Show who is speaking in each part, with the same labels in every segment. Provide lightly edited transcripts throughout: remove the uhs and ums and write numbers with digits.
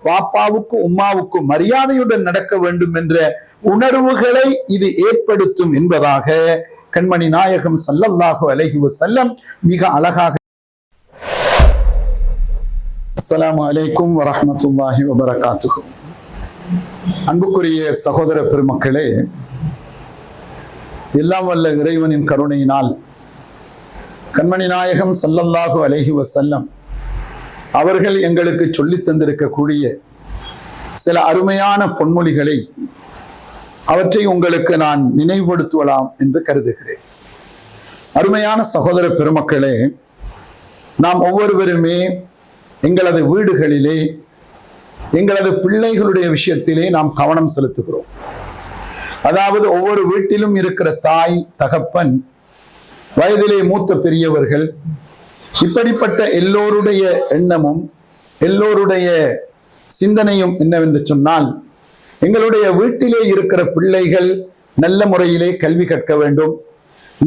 Speaker 1: பாப்பாவுக்கும் உம்மாவுக்கும் மரியாதையுடன் நடக்க வேண்டும் என்ற உணர்வுகளை இது ஏற்படுத்தும் என்பதாக கண்மணி நாயகம் ஸல்லல்லாஹு அலைஹி வஸல்லம் மிக அழகாக. அஸ்ஸலாமு அலைக்கும் வரஹ்மத்துல்லாஹி வபரகாத்துஹு. அன்புக்குரிய சகோதர பெருமக்களே, எல்லாம் வல்ல இறைவனின் கருணையினால் கண்மணி நாயகம் ஸல்லல்லாஹு அலைஹி வஸல்லம் அவர்கள் எங்களுக்கு சொல்லித் தந்திருக்கக்கூடிய சில அருமையான பொன்மொழிகளை அவற்றை உங்களுக்கு நான் நினைவுபடுத்தலாம் என்று கருதுகிறேன். அருமையான சகோதர பெருமக்களே, நாம் ஒவ்வொருவருமே எங்களது வீடுகளிலே எங்களது பிள்ளைகளுடைய விஷயத்திலே நாம் கவனம் செலுத்துகிறோம். அதாவது ஒவ்வொரு வீட்டிலும் இருக்கிற தாய், தகப்பன், வயதிலே மூத்த பெரியவர்கள், இப்படிப்பட்ட எல்லோருடைய எண்ணமும் எல்லோருடைய சிந்தனையும் என்னவென்று சொன்னால், எங்களுடைய வீட்டிலே இருக்கிற பிள்ளைகள் நல்ல முறையிலே கல்வி கற்க வேண்டும்,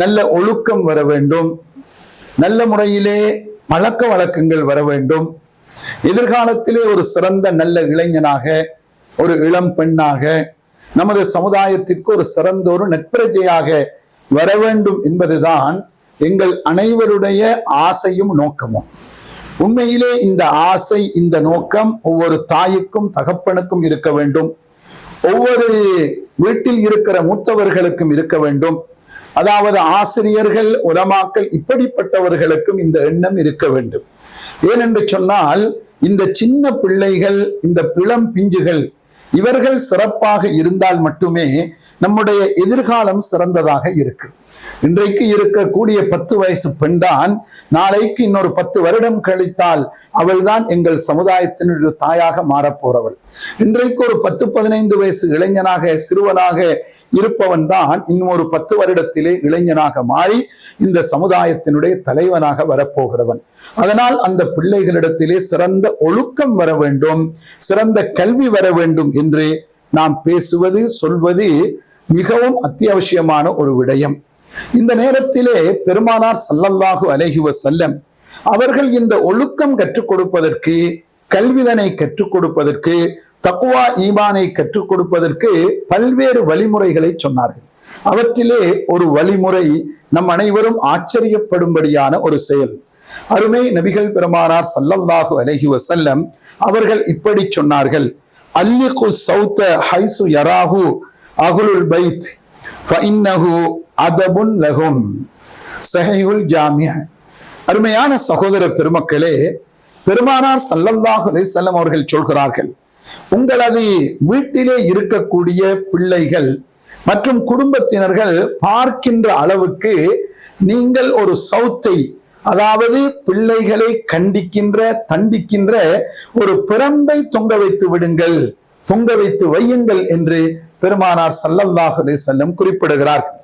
Speaker 1: நல்ல ஒழுக்கம் வர வேண்டும், நல்ல முறையிலே பழக்க வழக்கங்கள் வர வேண்டும், எதிர்காலத்திலே ஒரு சிறந்த நல்ல இளைஞனாக, ஒரு இளம் பெண்ணாக, நமது சமுதாயத்திற்கு ஒரு சிறந்த ஒரு நட்பிரஜையாக வர வேண்டும் என்பதுதான் எங்கள் அனைவருடைய ஆசையும் நோக்கமும். உண்மையிலே இந்த ஆசை, இந்த நோக்கம் ஒவ்வொரு தாய்க்கும் தகப்பனுக்கும் இருக்க வேண்டும், ஒவ்வொரு வீட்டில் இருக்கிற மூத்தவர்களுக்கும் இருக்க வேண்டும். அதாவது ஆசிரியர்கள், உலமாக்கள், இப்படிப்பட்டவர்களுக்கும் இந்த எண்ணம் இருக்க வேண்டும். ஏனென்று சொன்னால், இந்த சின்ன பிள்ளைகள், இந்த இளம் பிஞ்சுகள், இவர்கள் சிறப்பாக இருந்தால் மட்டுமே நம்முடைய எதிர்காலம் சிறந்ததாக இருக்கு. இன்றைக்கு இருக்கக்கூடிய 10 வயசு பெண்தான் நாளைக்கு இன்னொரு 10 வருடம் கழித்தால் அவள்தான் எங்கள் சமுதாயத்தினுடைய தாயாக மாறப்போறவள். இன்றைக்கு ஒரு 10-15 வயசு இளைஞனாக, சிறுவனாக இருப்பவன் தான் இன்னொரு 10 வருடத்திலே இளைஞனாக மாறி இந்த சமுதாயத்தினுடைய தலைவனாக வரப்போகிறவன். அதனால் அந்த பிள்ளைகளிடத்திலே சிறந்த ஒழுக்கம் வர வேண்டும், சிறந்த கல்வி வர வேண்டும் என்று நாம் பேசுவது, சொல்வது மிகவும் அத்தியாவசியமான ஒரு விடயம். இந்த நேரத்திலே பெருமானார் ஸல்லல்லாஹு அலைஹி வஸல்லம் அவர்கள் இந்த ஒழுக்கம் கற்றுக் கொடுப்பதற்கு, கல்விதனை கற்றுக் கொடுப்பதற்கு, தக்வா ஈமானை கற்றுக் கொடுப்பதற்கு பல்வேறு வழிமுறைகளை சொன்னார்கள். அவற்றிலே ஒரு வழிமுறை நம் அனைவரும் ஆச்சரியப்படும்படியான ஒரு செயல். அருமை நபிகள் பெருமானார் ஸல்லல்லாஹு அலைஹி வஸல்லம் அவர்கள் இப்படி சொன்னார்கள்: அல்லிகு ஸௌத ஹைசு யராஹு அஹ்லுல் பைத் ஃபஇன்னஹு அதபுன் லஹும். ஸஹீஹுல் ஜாமிஅ. அருமையான சகோதர பெருமக்களே, பெருமானார் ஸல்லல்லாஹு அலைஹி வஸல்லம் அவர்கள் சொல்கிறார்கள், உங்களது வீட்டிலே இருக்கக்கூடிய பிள்ளைகள் மற்றும் குடும்பத்தினர்கள் பார்க்கின்ற அளவுக்கு நீங்கள் ஒரு சௌத்தை, அதாவது பிள்ளைகளை கண்டிக்கின்ற, தண்டிக்கின்ற ஒரு பிரம்பை தொங்க வைத்து விடுங்கள், தொங்க வைத்து வையுங்கள் என்று பெருமானார் ஸல்லல்லாஹு அலைஹி வஸல்லம் குறிப்பிடுகிறார்கள்.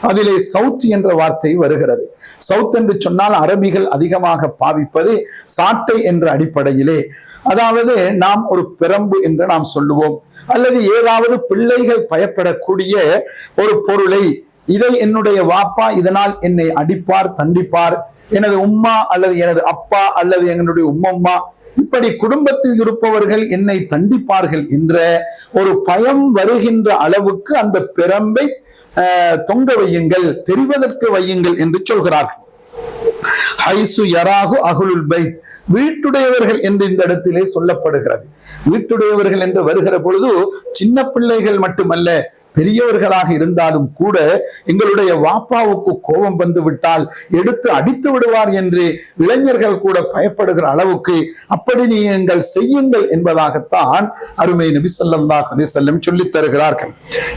Speaker 1: அதிலே சவுத் என்ற வார்த்தை வருகிறது. சவுத் என்று சொன்னால் அரபிகள் அதிகமாக பாவிப்பது சாட்டை என்ற அடிப்படையிலே. அதாவது நாம் ஒரு பிரம்பு என்று நாம் சொல்லுவோம், அல்லது ஏதாவது பிள்ளைகள் பயப்படக்கூடிய ஒரு பொருளை, இதை என்னுடைய வாப்பா இதனால் என்னை அடிப்பார், தண்டிப்பார், எனது உம்மா அல்லது எனது அப்பா அல்லது என்னுடைய உம்மம்மா, இப்படி குடும்பத்தில் இருப்பவர்கள் என்னை தண்டிப்பார்கள் என்ற ஒரு பயம் வருகின்ற அளவுக்கு அந்த பிரம்பை தொங்க வையுங்கள், தெரிவதற்கு வையுங்கள் என்று சொல்கிறார்கள். ஹைசு யராஹு அஹ்லுல் பைத், வீட்டுடையவர்கள் என்று இந்த இடத்திலே சொல்லப்படுகிறது. வீட்டுடையவர்கள் என்று வருகிற பொழுது சின்ன பிள்ளைகள் மட்டுமல்ல, பெரியவர்களாக இருந்தாலும் கூட எங்களுடைய வாப்பாவுக்கு கோபம் வந்து விட்டால் எடுத்து அடித்து விடுவார் என்று இளைஞர்கள் கூட பயப்படுகிற அளவுக்கு அப்படி நீங்கள் செய்யுங்கள் என்பதாகத்தான் அருமை நபி ஸல்லல்லாஹு அலைஹி வஸல்லம் சொல்லித் தருகிறார்கள்.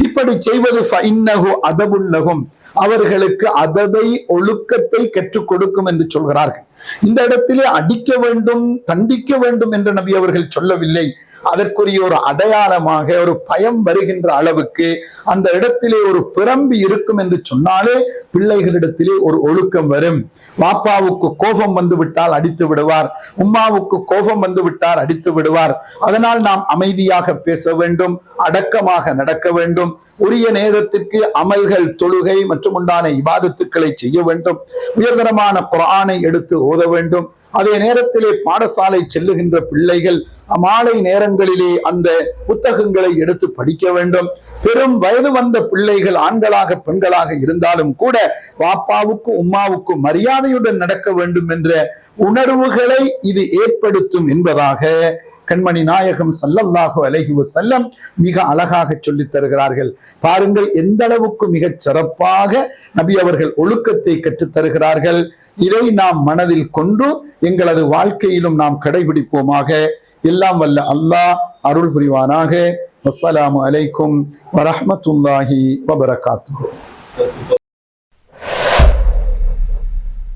Speaker 1: இப்படி செய்வது ஃபஇன்னஹு அதபுல் லஹும், அவர்களுக்கு அதபை, ஒழுக்கத்தை கற்றுக் கொடுக்கும் என்று சொல்கிறார்கள். இந்த இடத்திலே அடிக்க வேண்டும், தண்டிக்க வேண்டும் என்று நபி அவர்கள் சொல்லவில்லை. அதற்குரிய ஒரு அடையாளமாக ஒரு பயம் வருகின்ற அளவுக்கு அந்த இடத்திலே ஒரு பிரம்பு இருக்கும் என்று சொன்னாலே பிள்ளைகளிடத்திலே ஒரு ஒழுக்கம் வரும். வாப்பாவுக்கு கோபம் வந்து விட்டால் அடித்து விடுவார், உம்மாவுக்கு கோபம் வந்து விட்டால் அடித்து விடுவார். அதனால் நாம் அமைதியாக பேச வேண்டும், அடக்கமாக நடக்க வேண்டும், உரிய நேரத்திற்கு அமல்கள், தொழுகை மற்றும் உண்டான இபாதத்துக்களை செய்ய வேண்டும், உயர்தரமான குர்ஆனை எடுத்து ஓத வேண்டும். அதே நேரத்திலே பாடசாலை செல்லுகின்ற பிள்ளைகள் மாலை நேரங்களிலே அந்த புத்தகங்களை எடுத்து படிக்க வேண்டும். பெரும் வயது வந்த பிள்ளைகள் ஆண்களாக பெண்களாக இருந்தாலும் கூட பாப்பாவுக்கும் உம்மாவுக்கும் மரியாதையுடன் நடக்க வேண்டும் என்ற உணர்வுகளை இது ஏற்படுத்தும் என்பதாக கண்மணி நாயகம் ஸல்லல்லாஹு அலைஹி வஸல்லம் மிக அழகாக சொல்லித் தருகிறார்கள். பாருங்கள் எந்த அளவுக்கு மிகச் சிறப்பாக நபி அவர்கள் ஒழுக்கத்தை கற்றுத் தருகிறார்கள். இதை நாம் மனதில் கொண்டு எங்களது வாழ்க்கையிலும் நாம் கடைபிடிப்போமாக. எல்லாம் வல்ல அல்லாஹ் அருள் புரிவானாக. வஸ்ஸலாமு அலைக்கும் வரஹ்மத்துல்லாஹி வபரகாத்துஹு.